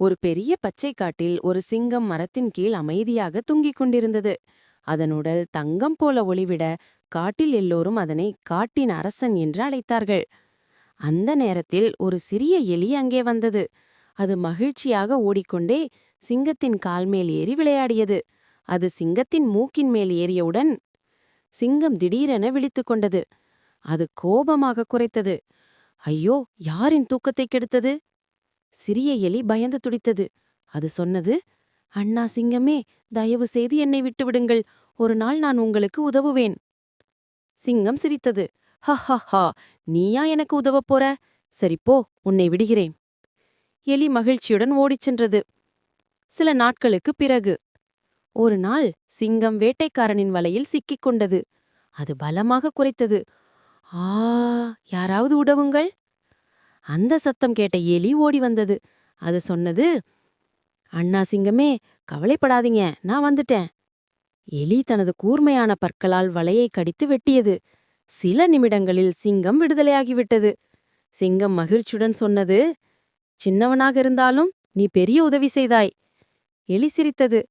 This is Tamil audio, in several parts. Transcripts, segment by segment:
ஒரு பெரிய பச்சை காட்டில் ஒரு சிங்கம் மரத்தின் கீழ் அமைதியாக தூங்கிக் கொண்டிருந்தது. அதன் உடல் தங்கம் போல ஒளிவிட காட்டில் எல்லோரும் அதனை காட்டின் அரசன் என்று அழைத்தார்கள். அந்த நேரத்தில் ஒரு சிறிய எலி அங்கே வந்தது. அது மகிழ்ச்சியாக ஓடிக்கொண்டே சிங்கத்தின் கால் மேல் ஏறி விளையாடியது. அது சிங்கத்தின் மூக்கின் மேல் ஏறியவுடன் சிங்கம் திடீரென விழித்துக் கொண்டது. அது கோபமாக குரைத்தது. ஐயோ, யாரின் தூக்கத்தை கெடுத்தது? சிறிய எலி பயந்து துடித்தது. அது சொன்னது, அண்ணா சிங்கமே, தயவு செய்து என்னை விட்டுவிடுங்கள். ஒரு நாள் நான் உங்களுக்கு உதவுவேன். சிங்கம் சிரித்தது. ஹஹா, நீயா எனக்கு உதவப் போற? சரி போ, உன்னை விடுகிறேன். எலி மகிழ்ச்சியுடன் ஓடிச் சென்றது. சில நாட்களுக்குப் பிறகு ஒரு நாள் சிங்கம் வேட்டைக்காரனின் வலையில் சிக்கிக் கொண்டது. அது பலமாக குரைத்தது. ஆ, யாராவது உதவுங்கள்! அந்த சத்தம் கேட்ட எலி ஓடி வந்தது. அது சொன்னது, அண்ணா சிங்கமே, கவலைப்படாதீங்க, நான் வந்துட்டேன். எலி தனது கூர்மையான பற்களால் வலையை கடித்து வெட்டியது. சில நிமிடங்களில் சிங்கம் விடுதலையாகிவிட்டது. சிங்கம் மகிழ்ச்சியுடன் சொன்னது, சின்னவனாக இருந்தாலும் நீ பெரிய உதவி செய்தாய். எலி சிரித்தது.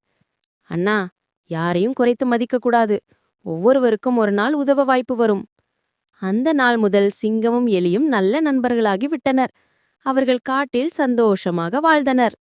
அண்ணா, யாரையும் குறைத்து மதிக்கக்கூடாது. ஒவ்வொருவருக்கும் ஒரு நாள் உதவ வாய்ப்பு வரும். அந்த நாள் முதல் சிங்கமும் எலியும் நல்ல நண்பர்களாகி விட்டனர். அவர்கள் காட்டில் சந்தோஷமாக வாழ்ந்தனர்.